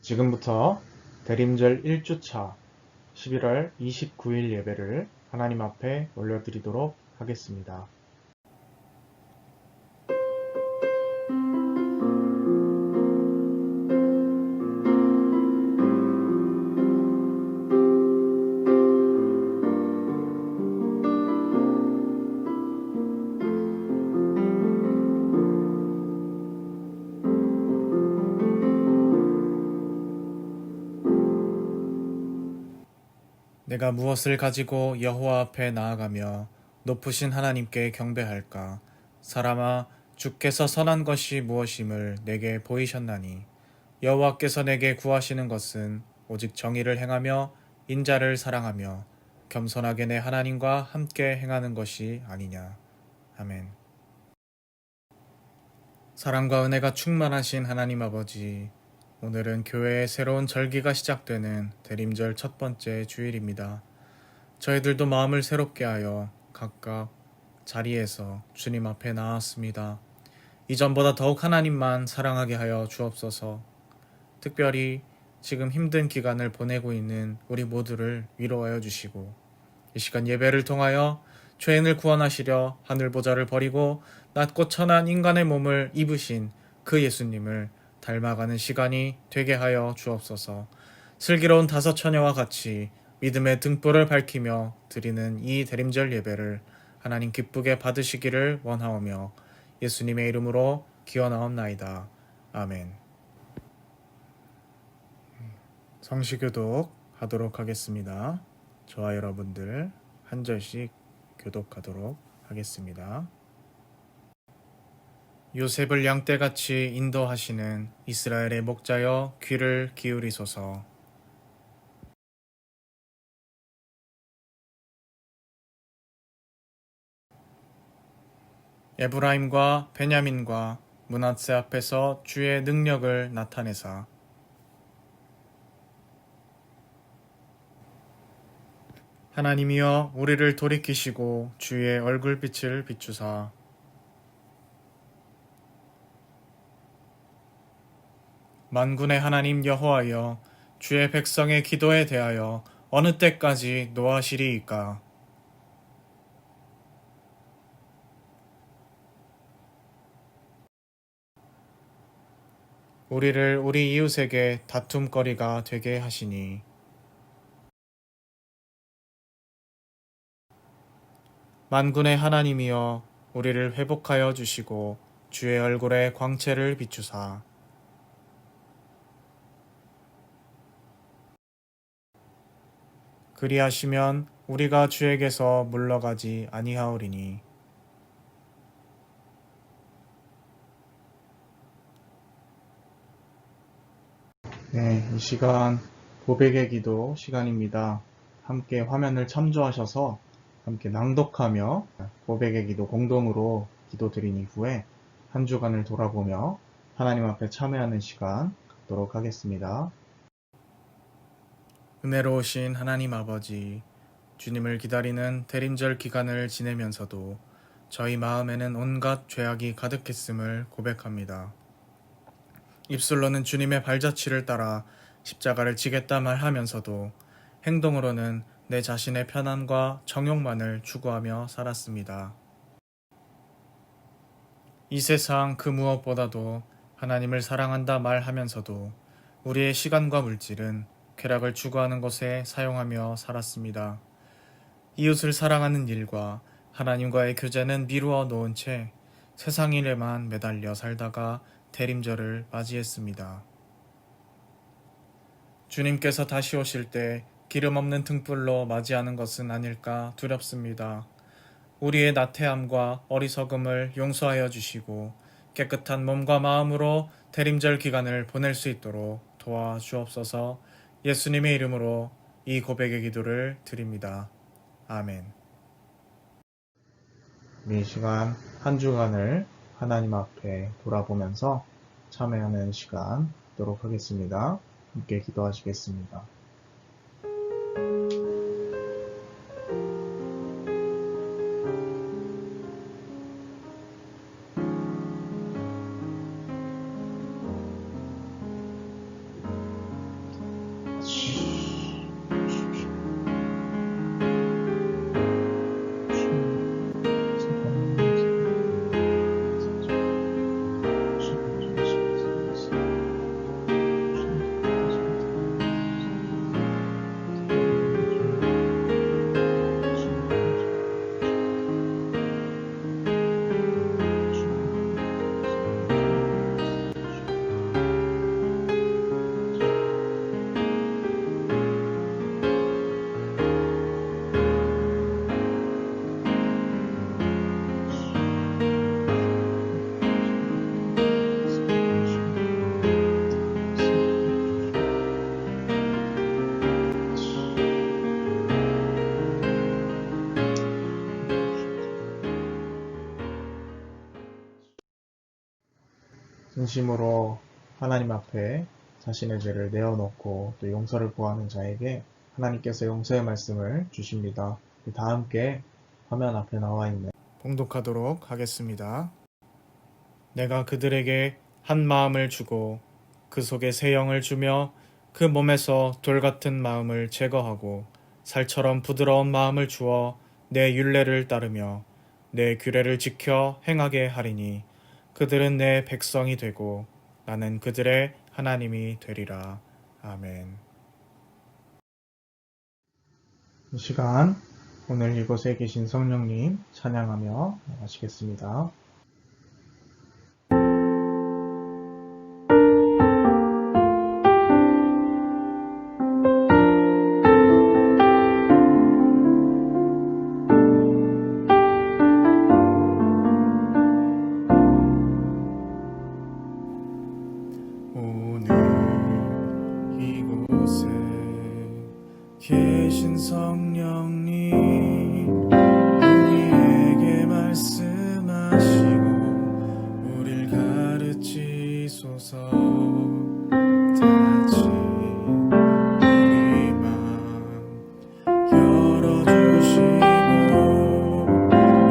지금부터 대림절 1주차 11월 29일 예배를 하나님 앞에 올려드리도록 하겠습니다. 내가 무엇을 가지고 여호와 앞에 나아가며 높으신 하나님께 경배할까? 사람아, 주께서 선한 것이 무엇임을 내게 보이셨나니 여호와께서 내게 구하시는 것은 오직 정의를 행하며 인자를 사랑하며 겸손하게 내 하나님과 함께 행하는 것이 아니냐. 아멘. 사랑과 은혜가 충만하신 하나님 아버지, 오늘은 교회의 새로운 절기가 시작되는 대림절 첫 번째 주일입니다. 저희들도 마음을 새롭게 하여 각각 자리에서 주님 앞에 나왔습니다. 이전보다 더욱 하나님만 사랑하게 하여 주옵소서. 특별히 지금 힘든 기간을 보내고 있는 우리 모두를 위로하여 주시고, 이 시간 예배를 통하여 죄인을 구원하시려 하늘보좌를 버리고 낮고 천한 인간의 몸을 입으신 그 예수님을 닮아가는 시간이 되게 하여 주옵소서. 슬기로운 다섯 처녀와 같이 믿음의 등불을 밝히며 드리는 이 대림절 예배를 하나님 기쁘게 받으시기를 원하오며 예수님의 이름으로 기원하옵나이다. 아멘. 성시교독 하도록 하겠습니다. 저와 여러분들 한 절씩 교독하도록 하겠습니다. 요셉을 양떼같이 인도하시는 이스라엘의 목자여 귀를 기울이소서. 에브라임과 베냐민과 므낫세 앞에서 주의 능력을 나타내사 하나님이여 우리를 돌이키시고 주의 얼굴빛을 비추사 만군의 하나님 여호와여 주의 백성의 기도에 대하여 어느 때까지 노하시리이까. 우리를 우리 이웃에게 다툼거리가 되게 하시니 만군의 하나님이여 우리를 회복하여 주시고 주의 얼굴에 광채를 비추사 그리하시면 우리가 주에게서 물러가지 아니하오리니 네, 이 시간 고백의 기도 시간입니다. 함께 화면을 참조하셔서 함께 낭독하며 고백의 기도 공동으로 기도드린 이후에 한 주간을 돌아보며 하나님 앞에 참회하는 시간 갖도록 하겠습니다. 은혜로우신 하나님 아버지, 주님을 기다리는 대림절 기간을 지내면서도 저희 마음에는 온갖 죄악이 가득했음을 고백합니다. 입술로는 주님의 발자취를 따라 십자가를 지겠다 말하면서도 행동으로는 내 자신의 편안과 정욕만을 추구하며 살았습니다. 이 세상 그 무엇보다도 하나님을 사랑한다 말하면서도 우리의 시간과 물질은 쾌락을 추구하는 것에 사용하며 살았습니다. 이웃을 사랑하는 일과 하나님과의 교제는 미루어 놓은 채 세상 일에만 매달려 살다가 대림절을 맞이했습니다. 주님께서 다시 오실 때 기름 없는 등불로 맞이하는 것은 아닐까 두렵습니다. 우리의 나태함과 어리석음을 용서하여 주시고 깨끗한 몸과 마음으로 대림절 기간을 보낼 수 있도록 도와주옵소서. 예수님의 이름으로 이 고백의 기도를 드립니다. 아멘. 이 시간 한 주간을 하나님 앞에 돌아보면서 참회하는 시간 갖도록 하겠습니다. 함께 기도하시겠습니다. 진심으로 하나님 앞에 자신의 죄를 내어놓고 또 용서를 구하는 자에게 하나님께서 용서의 말씀을 주십니다. 다 함께 화면 앞에 나와 있는 봉독하도록 하겠습니다. 내가 그들에게 한 마음을 주고 그 속에 새 영을 주며 그 몸에서 돌 같은 마음을 제거하고 살처럼 부드러운 마음을 주어 내 율례를 따르며 내 규례를 지켜 행하게 하리니 그들은 내 백성이 되고 나는 그들의 하나님이 되리라. 아멘. 이 시간 오늘 이곳에 계신 성령님 찬양하며 마치겠습니다. 오늘 이곳에 계신 성령님 우리에게 말씀하시고 우릴 가르치소서. 다진 우리 맘 열어주시고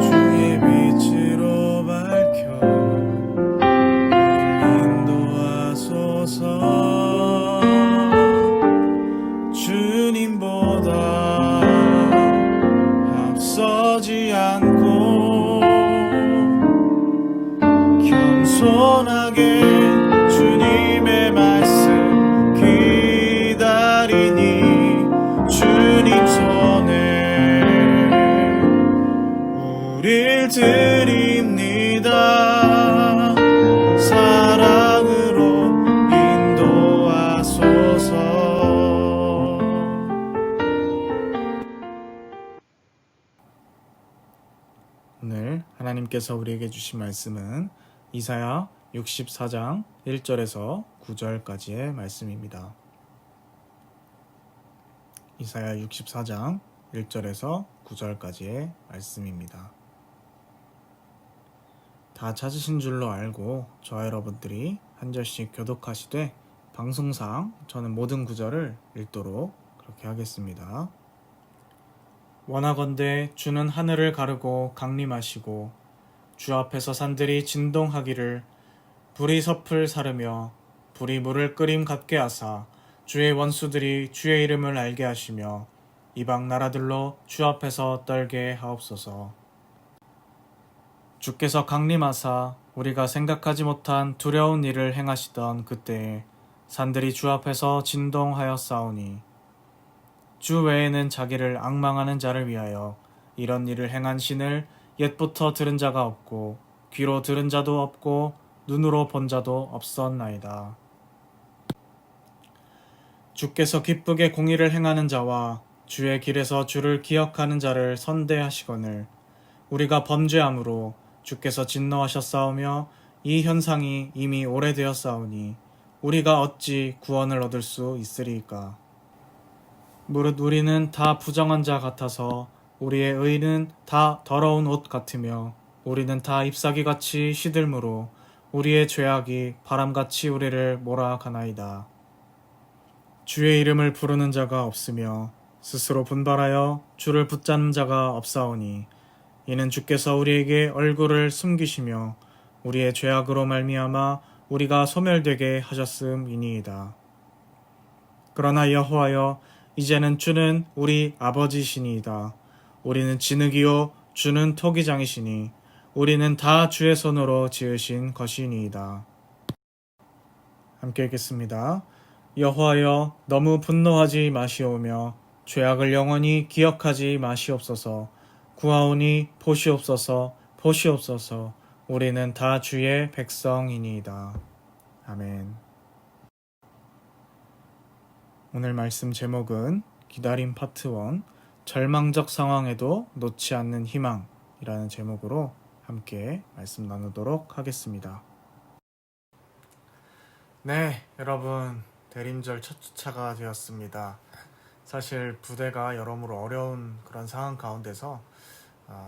주의 빛으로 밝혀 주님보다 앞서지 않고 겸손하게 주님의 말씀 기다리니 주님 손에 우릴 드립니다. 사랑으로 인도하소서. 오늘 하나님께서 우리에게 주신 말씀은 이사야 64장 1절에서 9절까지의 말씀입니다. 이사야 64장 1절에서 9절까지의 말씀입니다. 다 찾으신 줄로 알고 저와 여러분들이 한 절씩 교독하시되 방송상 저는 모든 구절을 읽도록 그렇게 하겠습니다. 원하건대 주는 하늘을 가르고 강림하시고 주 앞에서 산들이 진동하기를 불이 섭을 사르며 불이 물을 끓임 같게 하사 주의 원수들이 주의 이름을 알게 하시며 이방 나라들로 주 앞에서 떨게 하옵소서. 주께서 강림하사 우리가 생각하지 못한 두려운 일을 행하시던 그때에 산들이 주 앞에서 진동하였사오니 주 외에는 자기를 앙망하는 자를 위하여 이런 일을 행한 신을 옛부터 들은 자가 없고 귀로 들은 자도 없고 눈으로 본 자도 없었나이다. 주께서 기쁘게 공의를 행하는 자와 주의 길에서 주를 기억하는 자를 선대하시거늘 우리가 범죄함으로 주께서 진노하셨사오며 이 현상이 이미 오래되었사오니 우리가 어찌 구원을 얻을 수 있으리이까. 무릇 우리는 다 부정한 자 같아서 우리의 의는 다 더러운 옷 같으며 우리는 다 잎사귀같이 시들므로 우리의 죄악이 바람같이 우리를 몰아가나이다. 주의 이름을 부르는 자가 없으며 스스로 분발하여 주를 붙잡는 자가 없사오니 이는 주께서 우리에게 얼굴을 숨기시며 우리의 죄악으로 말미암아 우리가 소멸되게 하셨음이니이다. 그러나 여호와여, 이제는 주는 우리 아버지시니이다. 우리는 진흙이요 주는 토기장이시니 우리는 다 주의 손으로 지으신 것이니이다. 함께 읽겠습니다. 여호와여, 너무 분노하지 마시오며 죄악을 영원히 기억하지 마시옵소서. 구하오니 보시옵소서, 보시옵소서. 우리는 다 주의 백성이니이다. 아멘. 오늘 말씀 제목은 기다림 파트 1, 절망적 상황에도 놓지 않는 희망이라는 제목으로 함께 말씀 나누도록 하겠습니다. 네, 여러분, 대림절 첫 주차가 되었습니다. 사실 부대가 여러모로 어려운 그런 상황 가운데서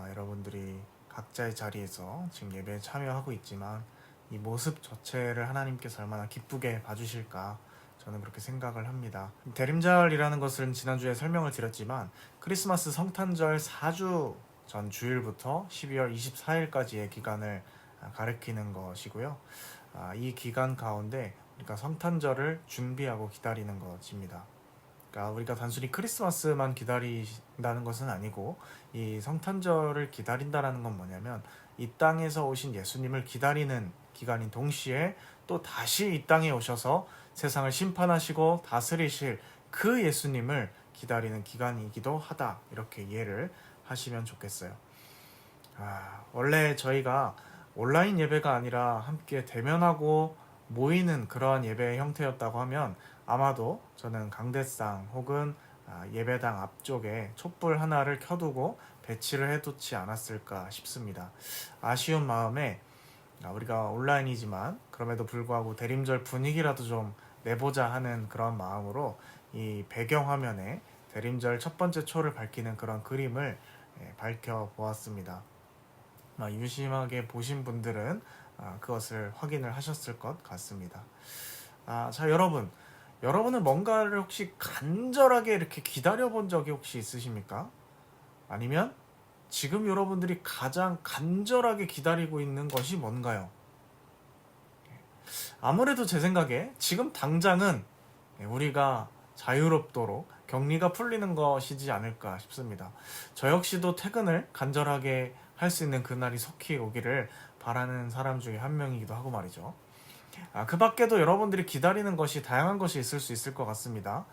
여러분들이 각자의 자리에서 지금 예배에 참여하고 있지만 이 모습 자체를 하나님께서 얼마나 기쁘게 봐주실까, 저는 그렇게 생각을 합니다. 대림절이라는 것은 지난주에 설명을 드렸지만 크리스마스 성탄절 4주 전 주일부터 12월 24일까지의 기간을 가리키는 것이고요. 이 기간 가운데 우리가 성탄절을 준비하고 기다리는 것입니다. 그러니까 우리가 단순히 크리스마스만 기다린다는 것은 아니고, 이 성탄절을 기다린다는 건 뭐냐면 이 땅에서 오신 예수님을 기다리는 기간인 동시에 또 다시 이 땅에 오셔서 세상을 심판하시고 다스리실 그 예수님을 기다리는 기간이기도 하다, 이렇게 이해를 하시면 좋겠어요. 원래 저희가 온라인 예배가 아니라 함께 대면하고 모이는 그러한 예배의 형태였다고 하면 아마도 저는 강대상 혹은 예배당 앞쪽에 촛불 하나를 켜두고 배치를 해두지 않았을까 싶습니다. 아쉬운 마음에 우리가 온라인이지만 그럼에도 불구하고 대림절 분위기라도 좀 내보자 하는 그런 마음으로 이 배경화면에 대림절 첫 번째 초를 밝히는 그런 그림을 밝혀보았습니다. 유심하게 보신 분들은 그것을 확인을 하셨을 것 같습니다. 자, 여러분은 뭔가를 혹시 간절하게 이렇게 기다려본 적이 혹시 있으십니까? 아니면 지금 여러분들이 가장 간절하게 기다리고 있는 것이 뭔가요? 아무래도 제 생각에 지금 당장은 우리가 자유롭도록 격리가 풀리는 것이지 않을까 싶습니다. 저 역시도 퇴근을 간절하게 할 수 있는 그날이 속히 오기를 바라는 사람 중에 한 명이기도 하고 말이죠. 그 밖에도 여러분들이 기다리는 것이 다양한 것이 있을 수 있을 것 같습니다.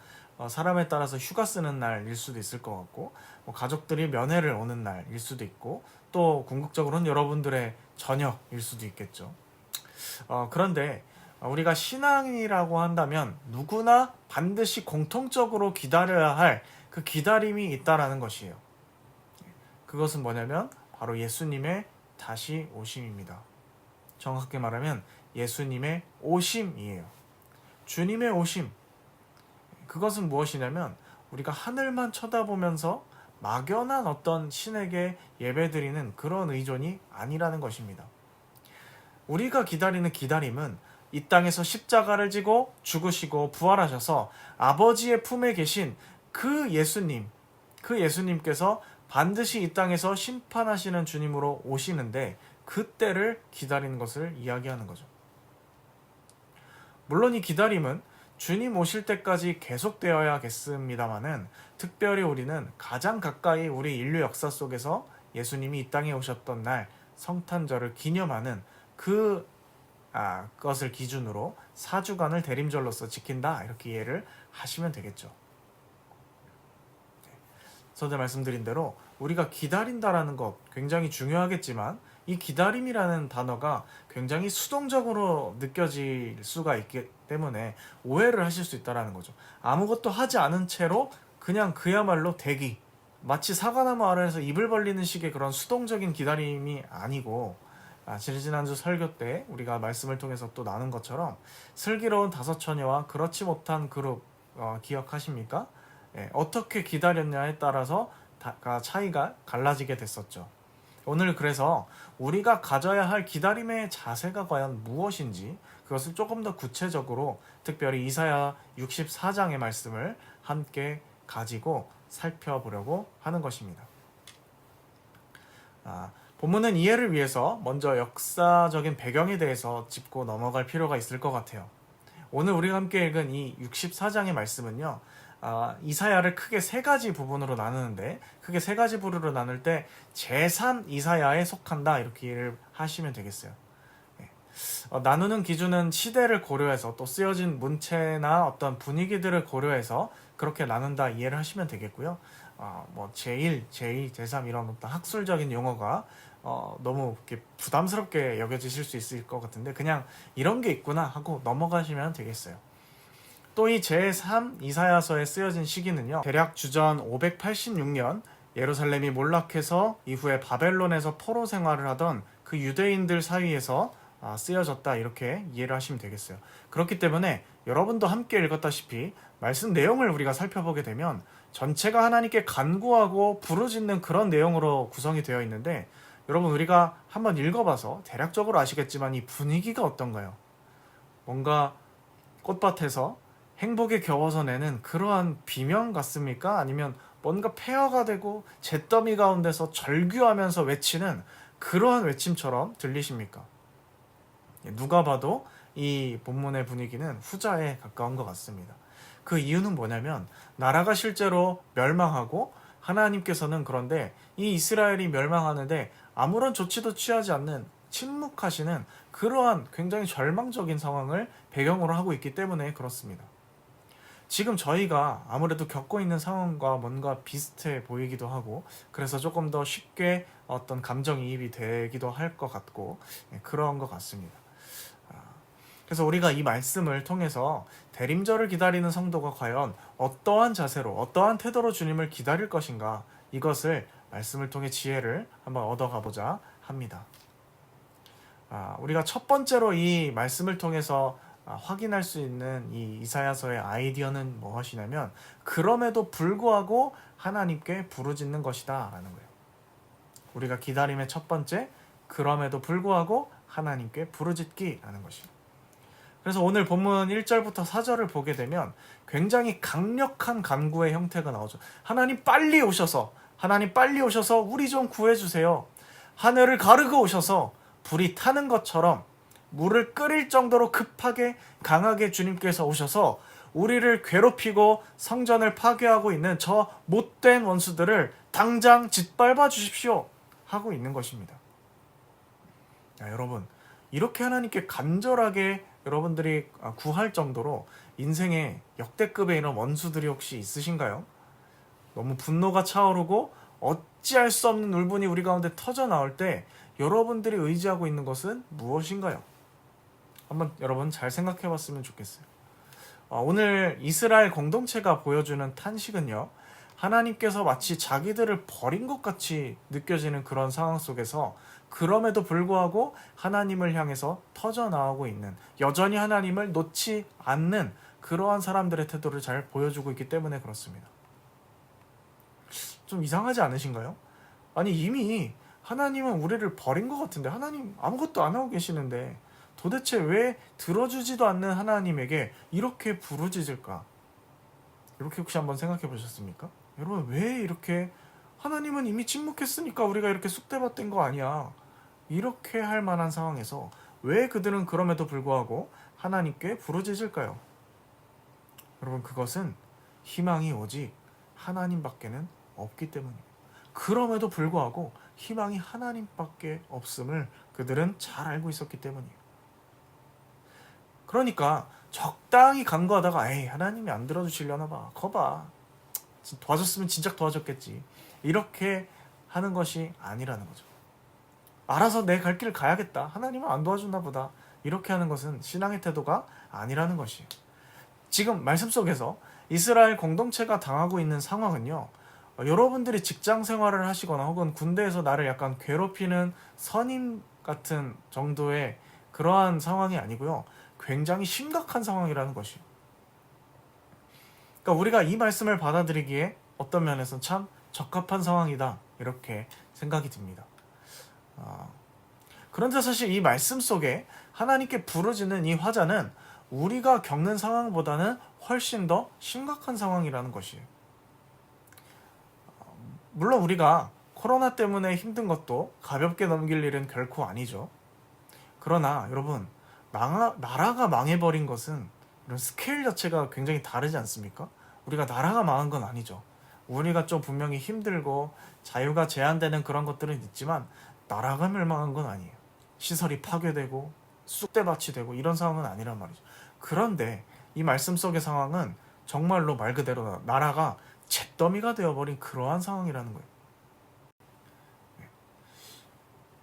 사람에 따라서 휴가 쓰는 날일 수도 있을 것 같고, 가족들이 면회를 오는 날일 수도 있고, 또 궁극적으로는 여러분들의 저녁일 수도 있겠죠. 그런데 우리가 신앙이라고 한다면 누구나 반드시 공통적으로 기다려야 할 그 기다림이 있다라는 것이에요. 그것은 뭐냐면 바로 예수님의 다시 오심입니다. 정확하게 말하면 예수님의 오심이에요. 주님의 오심. 그것은 무엇이냐면 우리가 하늘만 쳐다보면서 막연한 어떤 신에게 예배드리는 그런 의존이 아니라는 것입니다. 우리가 기다리는 기다림은 이 땅에서 십자가를 지고 죽으시고 부활하셔서 아버지의 품에 계신 그 예수님께서 반드시 이 땅에서 심판하시는 주님으로 오시는데 그때를 기다리는 것을 이야기하는 거죠. 물론 이 기다림은 주님 오실 때까지 계속되어야겠습니다마는, 특별히 우리는 가장 가까이 우리 인류 역사 속에서 예수님이 이 땅에 오셨던 날 성탄절을 기념하는 그것을 기준으로 4주간을 대림절로서 지킨다, 이렇게 이해를 하시면 되겠죠. 전에 말씀드린 대로 우리가 기다린다라는 것 굉장히 중요하겠지만, 이 기다림이라는 단어가 굉장히 수동적으로 느껴질 수가 있기 때문에 오해를 하실 수 있다는 거죠. 아무것도 하지 않은 채로 그냥 그야말로 대기, 마치 사과나무 아래에서 입을 벌리는 식의 그런 수동적인 기다림이 아니고, 지난주 설교 때 우리가 말씀을 통해서 또 나눈 것처럼 슬기로운 다섯 처녀와 그렇지 못한 그룹 기억하십니까? 어떻게 기다렸냐에 따라서 차이가 갈라지게 됐었죠. 오늘 그래서 우리가 가져야 할 기다림의 자세가 과연 무엇인지, 그것을 조금 더 구체적으로 특별히 이사야 64장의 말씀을 함께 가지고 살펴보려고 하는 것입니다. 본문은 이해를 위해서 먼저 역사적인 배경에 대해서 짚고 넘어갈 필요가 있을 것 같아요. 오늘 우리가 함께 읽은 이 64장의 말씀은요, 이사야를 크게 세 가지 부분으로 나누는데, 크게 세 가지 부류로 나눌 때 제3 이사야에 속한다, 이렇게 이해를 하시면 되겠어요. 나누는 기준은 시대를 고려해서 또 쓰여진 문체나 어떤 분위기들을 고려해서 그렇게 나눈다 이해를 하시면 되겠고요. 뭐 제1, 제2, 제3 이런 어떤 학술적인 용어가 너무 이렇게 부담스럽게 여겨지실 수 있을 것 같은데 그냥 이런 게 있구나 하고 넘어가시면 되겠어요. 또 이 제3 이사야서에 쓰여진 시기는요, 대략 주전 586년 예루살렘이 몰락해서 이후에 바벨론에서 포로 생활을 하던 그 유대인들 사이에서 쓰여졌다, 이렇게 이해를 하시면 되겠어요. 그렇기 때문에 여러분도 함께 읽었다시피 말씀 내용을 우리가 살펴보게 되면 전체가 하나님께 간구하고 부르짖는 그런 내용으로 구성이 되어 있는데, 여러분 우리가 한번 읽어봐서 대략적으로 아시겠지만 이 분위기가 어떤가요? 뭔가 꽃밭에서 행복에 겨워서 내는 그러한 비명 같습니까? 아니면 뭔가 폐허가 되고 잿더미 가운데서 절규하면서 외치는 그러한 외침처럼 들리십니까? 누가 봐도 이 본문의 분위기는 후자에 가까운 것 같습니다. 그 이유는 뭐냐면 나라가 실제로 멸망하고 하나님께서는 그런데 이 이스라엘이 멸망하는데 아무런 조치도 취하지 않는 침묵하시는 그러한 굉장히 절망적인 상황을 배경으로 하고 있기 때문에 그렇습니다. 지금 저희가 아무래도 겪고 있는 상황과 뭔가 비슷해 보이기도 하고, 그래서 조금 더 쉽게 어떤 감정이입이 되기도 할 것 같고, 그런 것 같습니다. 그래서 우리가 이 말씀을 통해서 대림절을 기다리는 성도가 과연 어떠한 자세로, 어떠한 태도로 주님을 기다릴 것인가, 이것을 말씀을 통해 지혜를 한번 얻어가보자 합니다. 우리가 첫 번째로 이 말씀을 통해서 확인할 수 있는 이 이사야서의 아이디어는 무엇이냐면, 그럼에도 불구하고 하나님께 부르짖는 것이다 라는 거예요. 우리가 기다림의 첫 번째, 그럼에도 불구하고 하나님께 부르짖기라는 것이에요. 그래서 오늘 본문 1절부터 4절을 보게 되면 굉장히 강력한 간구의 형태가 나오죠. 하나님 빨리 오셔서, 하나님 빨리 오셔서 우리 좀 구해주세요. 하늘을 가르고 오셔서 불이 타는 것처럼 물을 끓일 정도로 급하게 강하게 주님께서 오셔서 우리를 괴롭히고 성전을 파괴하고 있는 저 못된 원수들을 당장 짓밟아 주십시오 하고 있는 것입니다. 여러분, 이렇게 하나님께 간절하게 여러분들이 구할 정도로 인생에 역대급의 이런 원수들이 혹시 있으신가요? 너무 분노가 차오르고 어찌할 수 없는 울분이 우리 가운데 터져 나올 때 여러분들이 의지하고 있는 것은 무엇인가요? 한번 여러분 잘 생각해 봤으면 좋겠어요. 오늘 이스라엘 공동체가 보여주는 탄식은요, 하나님께서 마치 자기들을 버린 것 같이 느껴지는 그런 상황 속에서 그럼에도 불구하고 하나님을 향해서 터져 나오고 있는, 여전히 하나님을 놓지 않는 그러한 사람들의 태도를 잘 보여주고 있기 때문에 그렇습니다. 좀 이상하지 않으신가요? 아니, 이미 하나님은 우리를 버린 것 같은데, 하나님 아무것도 안 하고 계시는데 도대체 왜 들어주지도 않는 하나님에게 이렇게 부르짖을까? 이렇게 혹시 한번 생각해 보셨습니까? 여러분, 왜 이렇게, 하나님은 이미 침묵했으니까 우리가 이렇게 쑥대밭된 거 아니야, 이렇게 할 만한 상황에서 왜 그들은 그럼에도 불구하고 하나님께 부르짖을까요? 여러분, 그것은 희망이 오직 하나님밖에는 없기 때문입니다. 그럼에도 불구하고 희망이 하나님밖에 없음을 그들은 잘 알고 있었기 때문이에요. 그러니까 적당히 간구하다가 에이, 하나님이 안 들어주시려나 봐, 거봐, 도와줬으면 진작 도와줬겠지, 이렇게 하는 것이 아니라는 거죠. 알아서 내 갈 길을 가야겠다, 하나님은 안 도와주나 보다, 이렇게 하는 것은 신앙의 태도가 아니라는 것이에요. 지금 말씀 속에서 이스라엘 공동체가 당하고 있는 상황은요, 여러분들이 직장 생활을 하시거나 혹은 군대에서 나를 약간 괴롭히는 선임 같은 정도의 그러한 상황이 아니고요, 굉장히 심각한 상황이라는 것이에요. 그러니까 우리가 이 말씀을 받아들이기에 어떤 면에서 참 적합한 상황이다, 이렇게 생각이 듭니다. 그런데 사실 이 말씀 속에 하나님께 부르짖는 이 화자는 우리가 겪는 상황보다는 훨씬 더 심각한 상황이라는 것이에요. 물론 우리가 코로나 때문에 힘든 것도 가볍게 넘길 일은 결코 아니죠. 그러나 여러분, 나라가 망해버린 것은 이런 스케일 자체가 굉장히 다르지 않습니까? 우리가 나라가 망한 건 아니죠. 우리가 좀 분명히 힘들고 자유가 제한되는 그런 것들은 있지만 나라가 멸망한 건 아니에요. 시설이 파괴되고 쑥대밭이 되고 이런 상황은 아니란 말이죠. 그런데 이 말씀 속의 상황은 정말로 말 그대로 나라가 잿더미가 되어버린 그러한 상황이라는 거예요.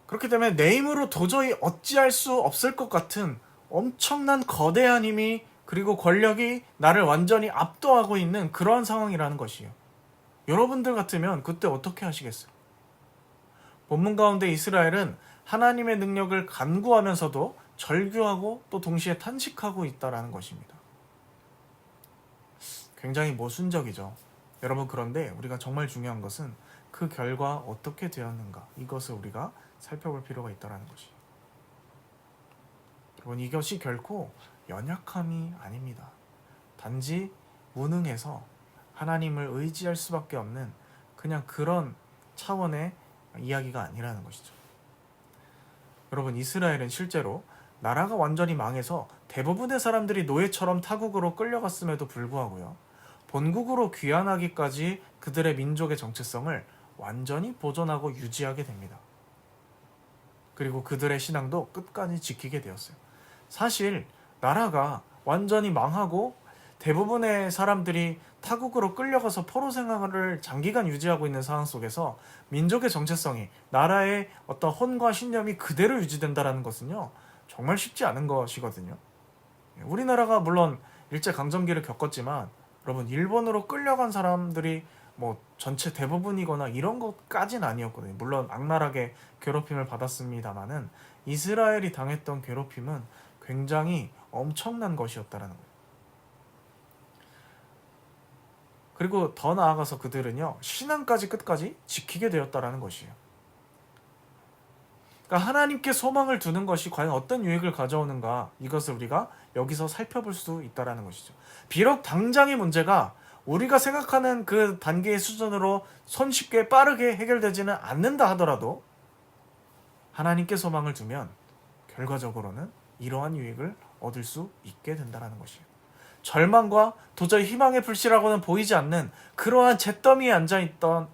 그렇기 때문에 내 힘으로 도저히 어찌할 수 없을 것 같은 엄청난 거대한 힘이 그리고 권력이 나를 완전히 압도하고 있는 그러한 상황이라는 것이에요. 여러분들 같으면 그때 어떻게 하시겠어요? 본문 가운데 이스라엘은 하나님의 능력을 간구하면서도 절규하고 또 동시에 탄식하고 있다는 것입니다. 굉장히 모순적이죠. 여러분, 그런데 우리가 정말 중요한 것은 그 결과 어떻게 되었는가, 이것을 우리가 살펴볼 필요가 있다는 것이에요. 여러분, 이것이 결코 연약함이 아닙니다. 단지 무능해서 하나님을 의지할 수밖에 없는 그냥 그런 차원의 이야기가 아니라는 것이죠. 여러분, 이스라엘은 실제로 나라가 완전히 망해서 대부분의 사람들이 노예처럼 타국으로 끌려갔음에도 불구하고요, 본국으로 귀환하기까지 그들의 민족의 정체성을 완전히 보존하고 유지하게 됩니다. 그리고 그들의 신앙도 끝까지 지키게 되었어요. 사실 나라가 완전히 망하고 대부분의 사람들이 타국으로 끌려가서 포로 생활을 장기간 유지하고 있는 상황 속에서 민족의 정체성이, 나라의 어떤 혼과 신념이 그대로 유지된다는 것은요, 정말 쉽지 않은 것이거든요. 우리나라가 물론 일제강점기를 겪었지만 여러분, 일본으로 끌려간 사람들이 뭐 전체 대부분이거나 이런 것까지는 아니었거든요. 물론 악랄하게 괴롭힘을 받았습니다만은 이스라엘이 당했던 괴롭힘은 굉장히 엄청난 것이었다라는 거예요. 그리고 더 나아가서 그들은요, 신앙까지 끝까지 지키게 되었다라는 것이에요. 그러니까 하나님께 소망을 두는 것이 과연 어떤 유익을 가져오는가, 이것을 우리가 여기서 살펴볼 수 있다라는 것이죠. 비록 당장의 문제가 우리가 생각하는 그 단계의 수준으로 손쉽게 빠르게 해결되지는 않는다 하더라도 하나님께 소망을 두면 결과적으로는 이러한 유익을 얻을 수 있게 된다는 것이에요. 절망과 도저히 희망의 불씨라고는 보이지 않는 그러한 잿더미에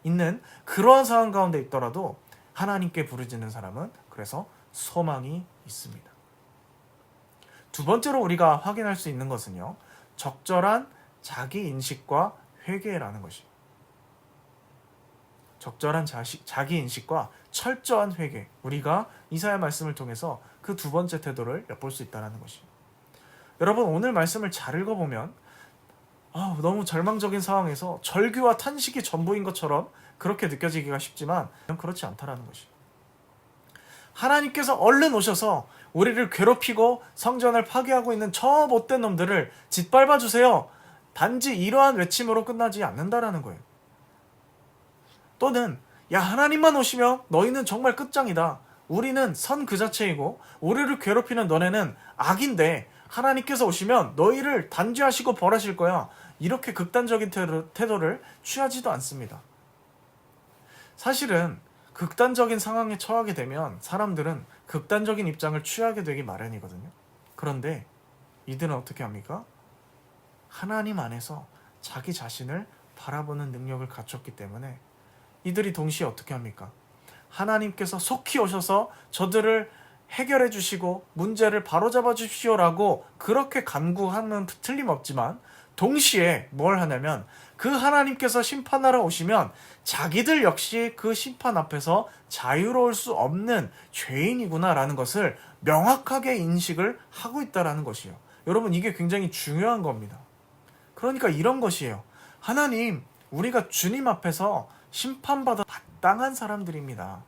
있는 그러한 상황 가운데 있더라도 하나님께 부르짖는 사람은 그래서 소망이 있습니다. 두 번째로 우리가 확인할 수 있는 것은요, 적절한 자기 인식과 회개라는 것이에요. 적절한 자기 인식과 철저한 회개, 우리가 이사야 말씀을 통해서 그 두 번째 태도를 엿볼 수 있다는 것이에요. 여러분, 오늘 말씀을 잘 읽어보면 너무 절망적인 상황에서 절규와 탄식이 전부인 것처럼 그렇게 느껴지기가 쉽지만 그렇지 않다라는 것이에요. 하나님께서 얼른 오셔서 우리를 괴롭히고 성전을 파괴하고 있는 저 못된 놈들을 짓밟아 주세요, 단지 이러한 외침으로 끝나지 않는다라는 거예요. 또는 야, 하나님만 오시면 너희는 정말 끝장이다, 우리는 선 그 자체이고 우리를 괴롭히는 너네는 악인데 하나님께서 오시면 너희를 단죄하시고 벌하실 거야, 이렇게 극단적인 태도를 취하지도 않습니다. 사실은 극단적인 상황에 처하게 되면 사람들은 극단적인 입장을 취하게 되기 마련이거든요. 그런데 이들은 어떻게 합니까? 하나님 안에서 자기 자신을 바라보는 능력을 갖췄기 때문에 이들이 동시에 어떻게 합니까? 하나님께서 속히 오셔서 저들을 해결해 주시고 문제를 바로잡아 주십시오라고 그렇게 간구하면 틀림없지만 동시에 뭘 하냐면 그 하나님께서 심판하러 오시면 자기들 역시 그 심판 앞에서 자유로울 수 없는 죄인이구나라는 것을 명확하게 인식을 하고 있다는 것이에요. 여러분, 이게 굉장히 중요한 겁니다. 그러니까 이런 것이에요. 하나님, 우리가 주님 앞에서 심판받아 마땅한 사람들입니다.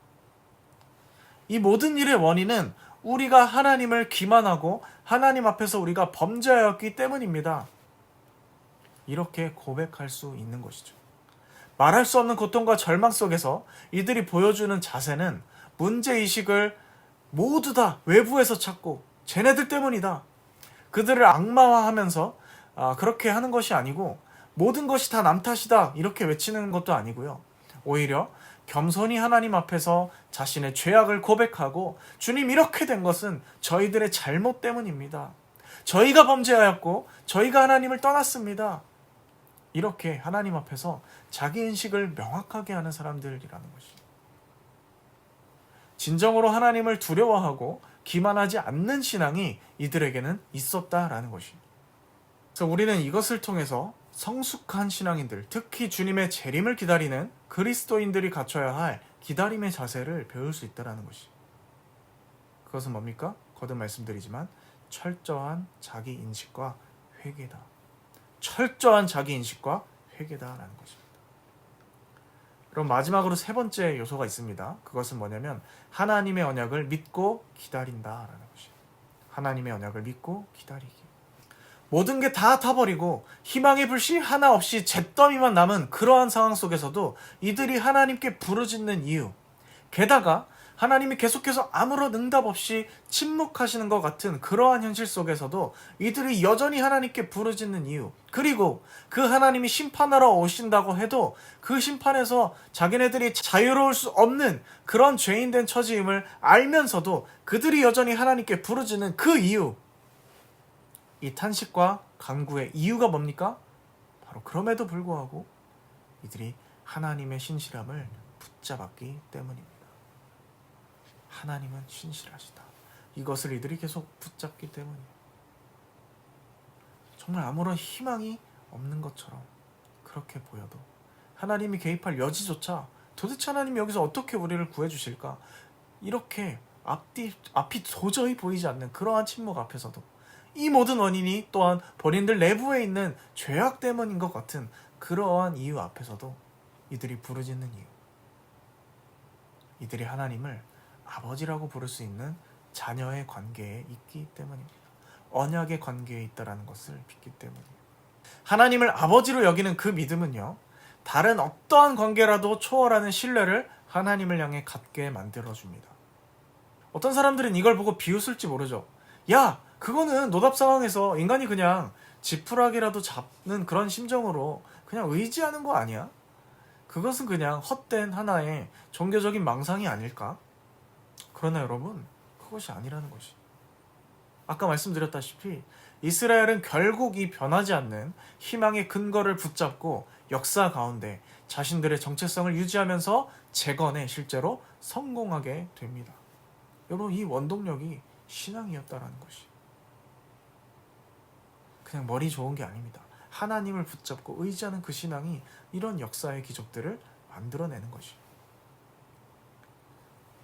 이 모든 일의 원인은 우리가 하나님을 기만하고 하나님 앞에서 우리가 범죄하였기 때문입니다. 이렇게 고백할 수 있는 것이죠. 말할 수 없는 고통과 절망 속에서 이들이 보여주는 자세는 문제의식을 모두 다 외부에서 찾고 쟤네들 때문이다, 그들을 악마화하면서 그렇게 하는 것이 아니고 모든 것이 다 남 탓이다 이렇게 외치는 것도 아니고요. 오히려 겸손히 하나님 앞에서 자신의 죄악을 고백하고 주님, 이렇게 된 것은 저희들의 잘못 때문입니다. 저희가 범죄하였고 저희가 하나님을 떠났습니다. 이렇게 하나님 앞에서 자기 인식을 명확하게 하는 사람들이라는 것이. 진정으로 하나님을 두려워하고 기만하지 않는 신앙이 이들에게는 있었다라는 것이. 그래서 우리는 이것을 통해서 성숙한 신앙인들, 특히 주님의 재림을 기다리는 그리스도인들이 갖춰야 할 기다림의 자세를 배울 수 있다는 것이. 그것은 뭡니까? 거듭 말씀드리지만 철저한 자기 인식과 회개다. 철저한 자기 인식과 회개다라는 것입니다. 그럼 마지막으로 세 번째 요소가 있습니다. 그것은 뭐냐면 하나님의 언약을 믿고 기다린다라는 것입니다. 하나님의 언약을 믿고 기다리기. 모든 게 다 타버리고 희망의 불씨 하나 없이 잿더미만 남은 그러한 상황 속에서도 이들이 하나님께 부르짖는 이유, 게다가 하나님이 계속해서 아무런 응답 없이 침묵하시는 것 같은 그러한 현실 속에서도 이들이 여전히 하나님께 부르짖는 이유, 그리고 그 하나님이 심판하러 오신다고 해도 그 심판에서 자기네들이 자유로울 수 없는 그런 죄인된 처지임을 알면서도 그들이 여전히 하나님께 부르짖는 그 이유, 이 탄식과 간구의 이유가 뭡니까? 바로 그럼에도 불구하고 이들이 하나님의 신실함을 붙잡았기 때문입니다. 하나님은 신실하시다. 이것을 이들이 계속 붙잡기 때문이에요. 정말 아무런 희망이 없는 것처럼 그렇게 보여도 하나님이 개입할 여지조차 도대체 하나님이 여기서 어떻게 우리를 구해주실까? 이렇게 앞이 도저히 보이지 않는 그러한 침묵 앞에서도 이 모든 원인이 또한 본인들 내부에 있는 죄악 때문인 것 같은 그러한 이유 앞에서도 이들이 부르짖는 이유, 이들이 하나님을 아버지라고 부를 수 있는 자녀의 관계에 있기 때문입니다. 언약의 관계에 있다는 것을 믿기 때문이에요. 하나님을 아버지로 여기는 그 믿음은요, 다른 어떠한 관계라도 초월하는 신뢰를 하나님을 향해 갖게 만들어줍니다. 어떤 사람들은 이걸 보고 비웃을지 모르죠. 야, 그거는 노답 상황에서 인간이 그냥 지푸라기라도 잡는 그런 심정으로 그냥 의지하는 거 아니야? 그것은 그냥 헛된 하나의 종교적인 망상이 아닐까? 그러나 여러분, 그것이 아니라는 것이. 아까 말씀드렸다시피 이스라엘은 결국 이 변하지 않는 희망의 근거를 붙잡고 역사 가운데 자신들의 정체성을 유지하면서 재건에 실제로 성공하게 됩니다. 여러분, 이 원동력이 신앙이었다라는 것이. 그냥 머리 좋은 게 아닙니다. 하나님을 붙잡고 의지하는 그 신앙이 이런 역사의 기적들을 만들어내는 것이.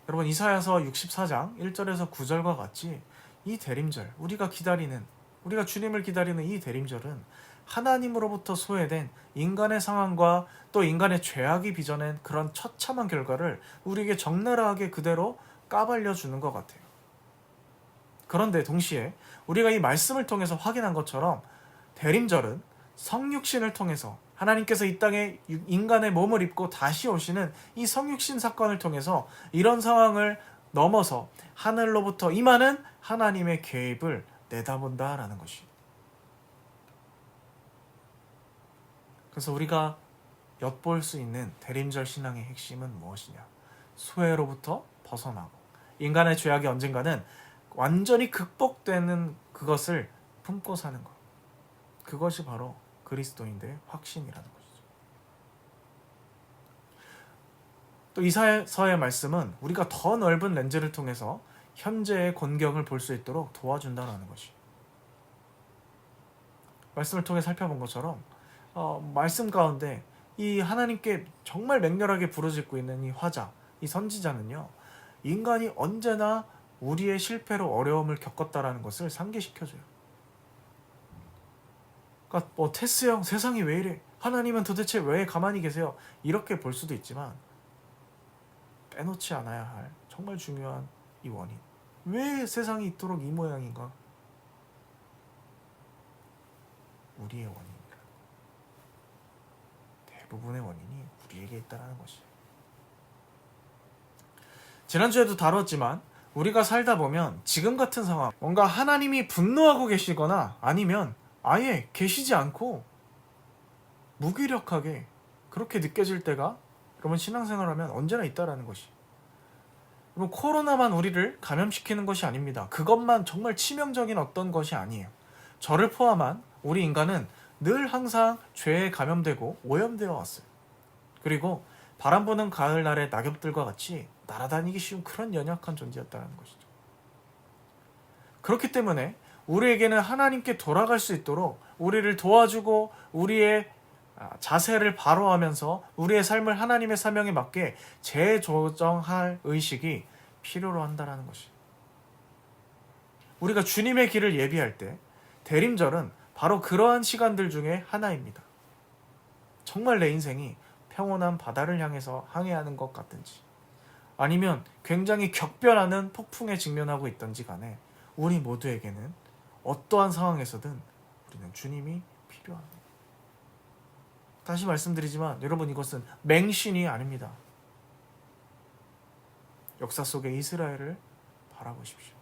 여러분, 이사야서 64장 1절에서 9절과 같이 이 대림절, 우리가 주님을 기다리는 이 대림절은 하나님으로부터 소외된 인간의 상황과 또 인간의 죄악이 빚어낸 그런 처참한 결과를 우리에게 적나라하게 그대로 까발려 주는 것 같아요. 그런데 동시에 우리가 이 말씀을 통해서 확인한 것처럼 대림절은 성육신을 통해서 하나님께서 이 땅에 인간의 몸을 입고 다시 오시는 이 성육신 사건을 통해서 이런 상황을 넘어서 하늘로부터 임하는 하나님의 개입을 내다본다라는 것이. 그래서 우리가 엿볼 수 있는 대림절 신앙의 핵심은 무엇이냐? 소외로부터 벗어나고 인간의 죄악이 언젠가는 완전히 극복되는 그것을 품고 사는 것. 그것이 바로 그리스도인들의 확신이라는 것이죠. 또 이사야서의 말씀은 우리가 더 넓은 렌즈를 통해서 현재의 곤경을 볼 수 있도록 도와준다는 것이. 말씀을 통해 살펴본 것처럼 말씀 가운데 이 하나님께 정말 맹렬하게 부르짖고 있는 이 화자, 이 선지자는요, 인간이 언제나 우리의 실패로 어려움을 겪었다라는 것을 상기시켜줘요. 그러니까 테스 형, 세상이 왜 이래? 하나님은 도대체 왜 가만히 계세요? 이렇게 볼 수도 있지만 빼놓지 않아야 할 정말 중요한 이 원인. 왜 세상이 이토록 이 모양인가? 우리의 원인이다. 대부분의 원인이 우리에게 있다는 것이에요. 지난주에도 다뤘지만 우리가 살다 보면 지금 같은 상황, 뭔가 하나님이 분노하고 계시거나 아니면 아예 계시지 않고 무기력하게 그렇게 느껴질 때가 여러분 신앙생활하면 언제나 있다라는 것이. 여러분, 코로나만 우리를 감염시키는 것이 아닙니다. 그것만 정말 치명적인 어떤 것이 아니에요. 저를 포함한 우리 인간은 늘 항상 죄에 감염되고 오염되어 왔어요. 그리고 바람 부는 가을날의 낙엽들과 같이 날아다니기 쉬운 그런 연약한 존재였다는 것이죠. 그렇기 때문에 우리에게는 하나님께 돌아갈 수 있도록 우리를 도와주고 우리의 자세를 바로 하면서 우리의 삶을 하나님의 사명에 맞게 재조정할 의식이 필요로 한다는 것이. 우리가 주님의 길을 예비할 때 대림절은 바로 그러한 시간들 중에 하나입니다. 정말 내 인생이 평온한 바다를 향해서 항해하는 것 같든지 아니면 굉장히 격변하는 폭풍에 직면하고 있던지 간에 우리 모두에게는 어떠한 상황에서든 우리는 주님이 필요합니다. 다시 말씀드리지만 여러분, 이것은 맹신이 아닙니다. 역사 속의 이스라엘을 바라보십시오.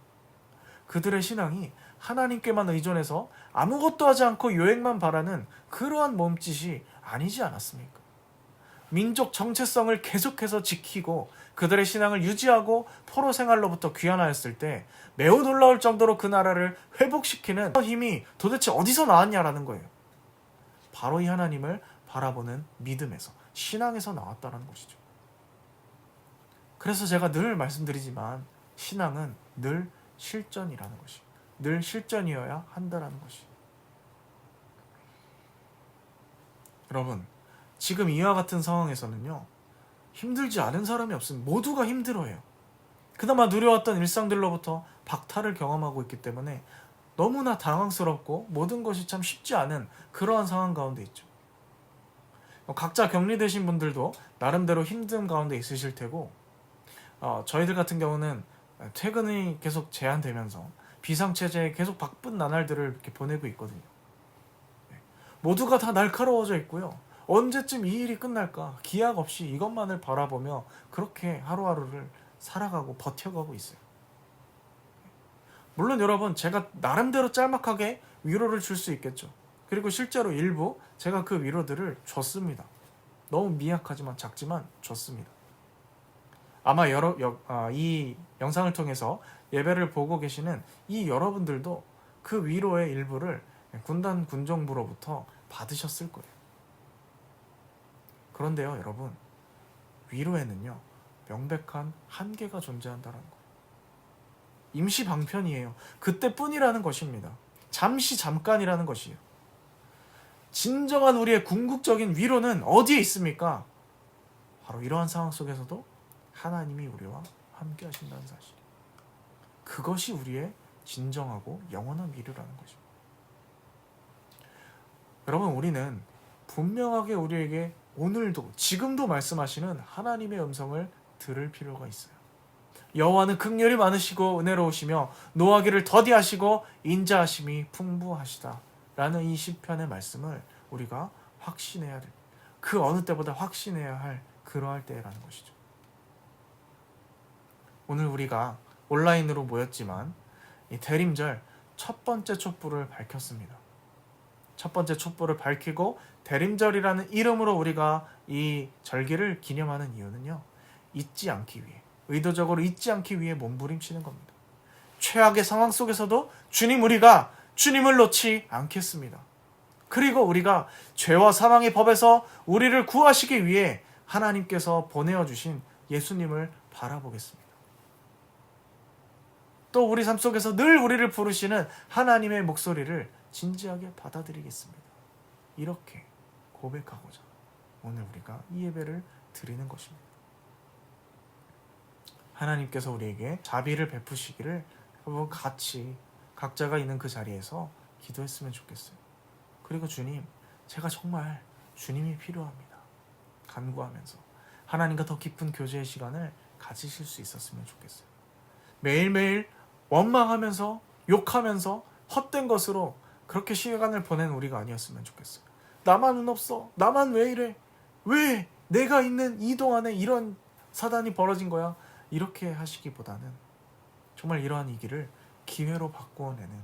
그들의 신앙이 하나님께만 의존해서 아무것도 하지 않고 요행만 바라는 그러한 몸짓이 아니지 않았습니까? 민족 정체성을 계속해서 지키고 그들의 신앙을 유지하고 포로 생활로부터 귀환하였을 때 매우 놀라울 정도로 그 나라를 회복시키는 힘이 도대체 어디서 나왔냐라는 거예요. 바로 이 하나님을 바라보는 믿음에서, 신앙에서 나왔다는 것이죠. 그래서 제가 늘 말씀드리지만 신앙은 늘 실전이라는 것이, 늘 실전이어야 한다는 것이. 여러분, 지금 이와 같은 상황에서는요, 힘들지 않은 사람이 없습니다. 모두가 힘들어해요. 그나마 누려왔던 일상들로부터 박탈을 경험하고 있기 때문에 너무나 당황스럽고 모든 것이 참 쉽지 않은 그러한 상황 가운데 있죠. 각자 격리되신 분들도 나름대로 힘든 가운데 있으실 테고, 저희들 같은 경우는 퇴근이 계속 제한되면서 비상체제에 계속 바쁜 나날들을 이렇게 보내고 있거든요. 모두가 다 날카로워져 있고요. 언제쯤 이 일이 끝날까 기약 없이 이것만을 바라보며 그렇게 하루하루를 살아가고 버텨가고 있어요. 물론 여러분, 제가 나름대로 짤막하게 위로를 줄 수 있겠죠. 그리고 실제로 일부 제가 그 위로들을 줬습니다. 너무 미약하지만 작지만 줬습니다. 아마 이 영상을 통해서 예배를 보고 계시는 이 여러분들도 그 위로의 일부를 군단 군정부로부터 받으셨을 거예요. 그런데요, 여러분, 위로에는요, 명백한 한계가 존재한다는 거예요. 임시 방편이에요. 그때뿐이라는 것입니다. 잠깐이라는 것이에요. 진정한 우리의 궁극적인 위로는 어디에 있습니까? 바로 이러한 상황 속에서도 하나님이 우리와 함께 하신다는 사실. 그것이 우리의 진정하고 영원한 위로라는 것입니다. 여러분, 우리는 분명하게 우리에게 오늘도 지금도 말씀하시는 하나님의 음성을 들을 필요가 있어요. 여호와는 긍휼이 많으시고 은혜로우시며 노하기를 더디하시고 인자하심이 풍부하시다 라는 이 시편의 말씀을 우리가 확신해야 될, 그 어느 때보다 확신해야 할 그러할 때라는 것이죠. 오늘 우리가 온라인으로 모였지만 이 대림절 첫 번째 촛불을 밝혔습니다. 첫 번째 촛불을 밝히고 대림절이라는 이름으로 우리가 이 절기를 기념하는 이유는요, 잊지 않기 위해, 의도적으로 잊지 않기 위해 몸부림치는 겁니다. 최악의 상황 속에서도 우리가 주님을 놓지 않겠습니다. 그리고 우리가 죄와 사망의 법에서 우리를 구하시기 위해 하나님께서 보내어 주신 예수님을 바라보겠습니다. 또 우리 삶 속에서 늘 우리를 부르시는 하나님의 목소리를 진지하게 받아들이겠습니다. 이렇게 고백하고자 오늘 우리가 이 예배를 드리는 것입니다. 하나님께서 우리에게 자비를 베푸시기를 여러분 같이 각자가 있는 그 자리에서 기도했으면 좋겠어요. 그리고 주님, 제가 정말 주님이 필요합니다. 간구하면서 하나님과 더 깊은 교제의 시간을 가지실 수 있었으면 좋겠어요. 매일매일 원망하면서 욕하면서 헛된 것으로 그렇게 시간을 보낸 우리가 아니었으면 좋겠어요. 나만은 없어. 나만 왜 이래? 왜 내가 있는 이 동안에 이런 사단이 벌어진 거야? 이렇게 하시기보다는 정말 이러한 이기를 기회로 바꾸어내는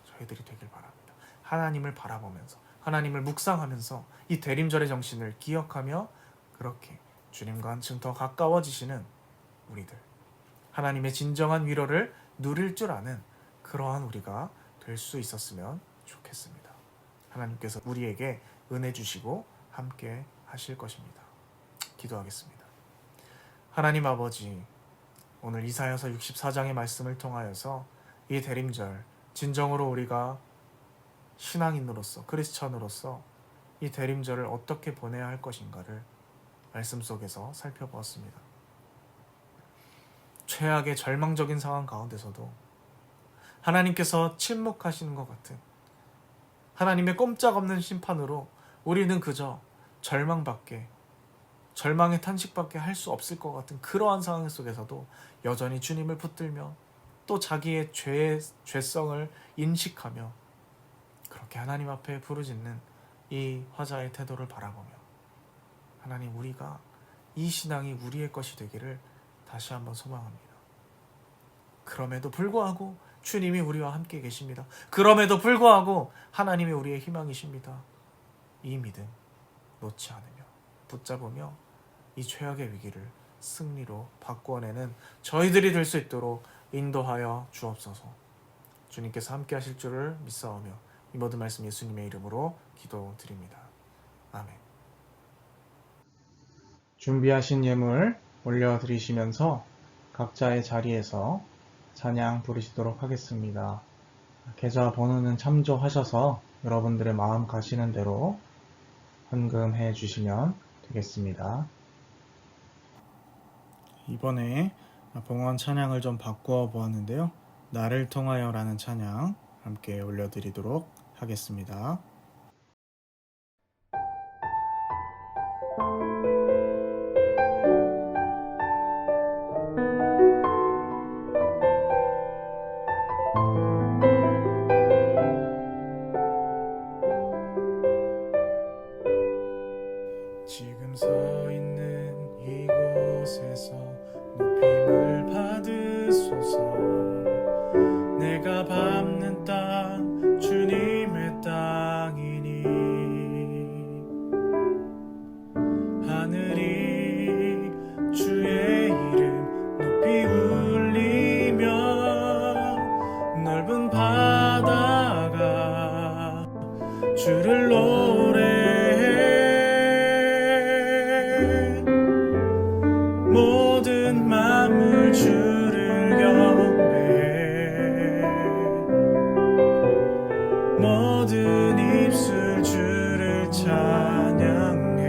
저희들이 되길 바랍니다. 하나님을 바라보면서, 하나님을 묵상하면서 이 대림절의 정신을 기억하며 그렇게 주님과 한층 더 가까워지시는 우리들, 하나님의 진정한 위로를 누릴 줄 아는 그러한 우리가 될 수 있었으면 좋겠습니다. 좋겠습니다. 하나님께서 우리에게 은혜 주시고 함께 하실 것입니다. 기도하겠습니다. 하나님 아버지, 오늘 이사야서 64장의 말씀을 통하여서 이 대림절 진정으로 우리가 신앙인으로서 크리스천으로서 이 대림절을 어떻게 보내야 할 것인가를 말씀 속에서 살펴보았습니다. 최악의 절망적인 상황 가운데서도 하나님께서 침묵하시는 것 같은 하나님의 꼼짝없는 심판으로 우리는 그저 절망의 탄식밖에 할 수 없을 것 같은 그러한 상황 속에서도 여전히 주님을 붙들며 또 자기의 죄성을 인식하며 그렇게 하나님 앞에 부르짖는 이 화자의 태도를 바라보며 하나님, 우리가 이 신앙이 우리의 것이 되기를 다시 한번 소망합니다. 그럼에도 불구하고 주님이 우리와 함께 계십니다. 그럼에도 불구하고 하나님이 우리의 희망이십니다. 이 믿음 놓지 않으며 붙잡으며 이 최악의 위기를 승리로 바꾸어내는 저희들이 될 수 있도록 인도하여 주옵소서. 주님께서 함께 하실 줄을 믿사오며 이 모든 말씀 예수님의 이름으로 기도드립니다. 아멘. 준비하신 예물 올려드리시면서 각자의 자리에서 찬양 부르시도록 하겠습니다. 계좌 번호는 참조하셔서 여러분들의 마음 가시는 대로 헌금해 주시면 되겠습니다. 이번에 봉헌 찬양을 좀 바꾸어 보았는데요. 나를 통하여 라는 찬양 함께 올려드리도록 하겠습니다. 지금 서 있는 이곳에서 높임을 받으소서. 내가 밟는 땅 주님의 땅이니 하늘이 주의 이름 높이 울리며 넓은 바다가 주를 노래해 모든 만물 주를 경배해 모든 입술 주를 찬양해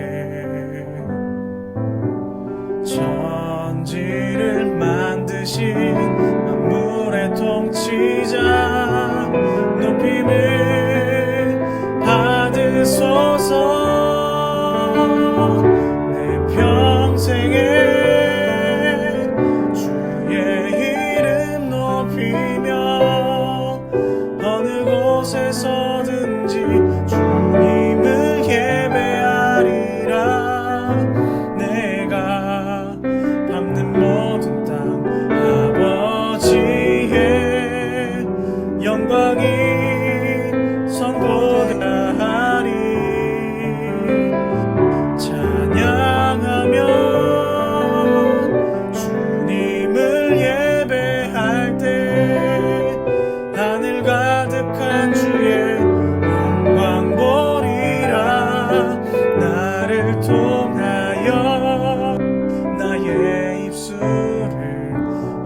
천지를 만드신 만물의 통치자 높임을 받으소서. 내 평생에 주의 이름 높이며 어느 곳에서든지 주님을 예배하리라. 내가 밟는 모든 땅 아버지의 영광이 선포되라 하리. 찬양하며 주님을 예배할 때 하늘 가득한 주의 영광 보리라. 나를 통하여 나의 입술을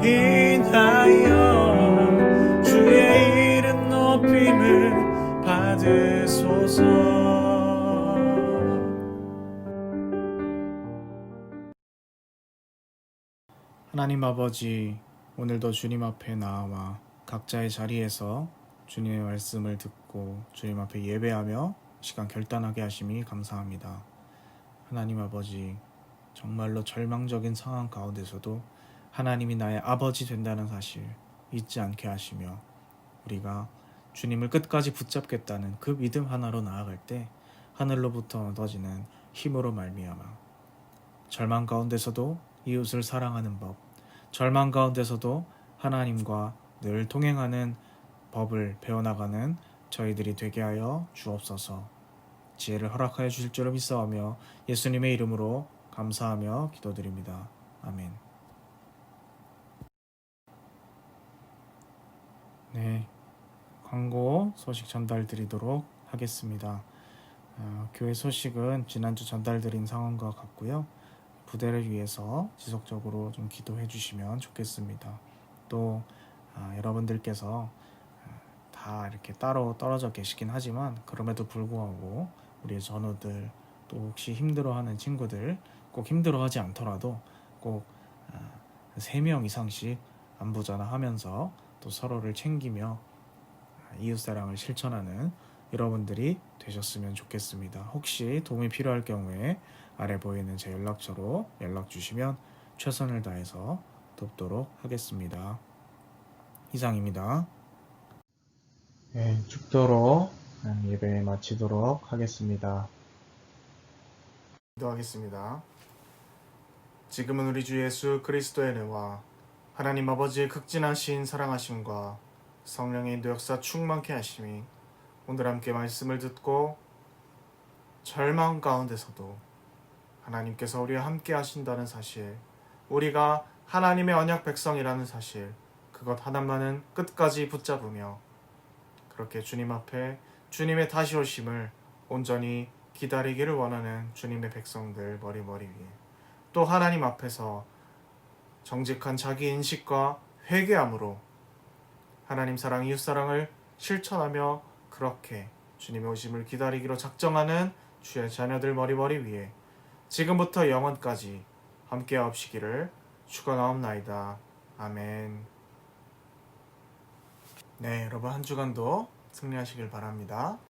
인하여 주의 이름 높임을 받으소서. 하나님 아버지, 오늘도 주님 앞에 나와 각자의 자리에서 주님의 말씀을 듣고 주님 앞에 예배하며 시간 결단하게 하심이 감사합니다. 하나님 아버지, 정말로 절망적인 상황 가운데서도 하나님이 나의 아버지 된다는 사실 잊지 않게 하시며 우리가 주님을 끝까지 붙잡겠다는 그 믿음 하나로 나아갈 때 하늘로부터 얻어지는 힘으로 말미암아 절망 가운데서도 이웃을 사랑하는 법, 절망 가운데서도 하나님과 늘 동행하는 법을 배워나가는 저희들이 되게 하여 주옵소서. 지혜를 허락하여 주실 줄을 믿사오며 예수님의 이름으로 감사하며 기도드립니다. 아멘. 네, 광고 소식 전달 드리도록 하겠습니다. 교회 소식은 지난주 전달 드린 상황과 같고요. 부대를 위해서 지속적으로 좀 기도해 주시면 좋겠습니다. 또 여러분들께서 다 이렇게 따로 떨어져 계시긴 하지만 그럼에도 불구하고 우리의 전우들 또 혹시 힘들어하는 친구들 꼭 힘들어하지 않더라도 꼭 3명 이상씩 안부 전화하면서 또 서로를 챙기며 이웃사랑을 실천하는 여러분들이 되셨으면 좋겠습니다. 혹시 도움이 필요할 경우에 아래 보이는 제 연락처로 연락 주시면 최선을 다해서 돕도록 하겠습니다. 이상입니다. 네, 축도로 예배 마치도록 하겠습니다. 기도하겠습니다. 지금은 우리 주 예수 그리스도의 은혜와 하나님 아버지의 극진하신 사랑하심과 성령의 인도 역사 충만케 하심이 오늘 함께 말씀을 듣고 절망 가운데서도 하나님께서 우리와 함께 하신다는 사실, 우리가 하나님의 언약 백성이라는 사실, 그것 하나만은 끝까지 붙잡으며 그렇게 주님 앞에 주님의 다시 오심을 온전히 기다리기를 원하는 주님의 백성들 머리 위에 또 하나님 앞에서 정직한 자기 인식과 회개함으로 하나님 사랑 이웃사랑을 실천하며 그렇게 주님의 오심을 기다리기로 작정하는 주의 자녀들 머리 위에 지금부터 영원까지 함께 하옵시기를 축원하옵나이다. 아멘. 네, 여러분 한 주간도 승리하시길 바랍니다.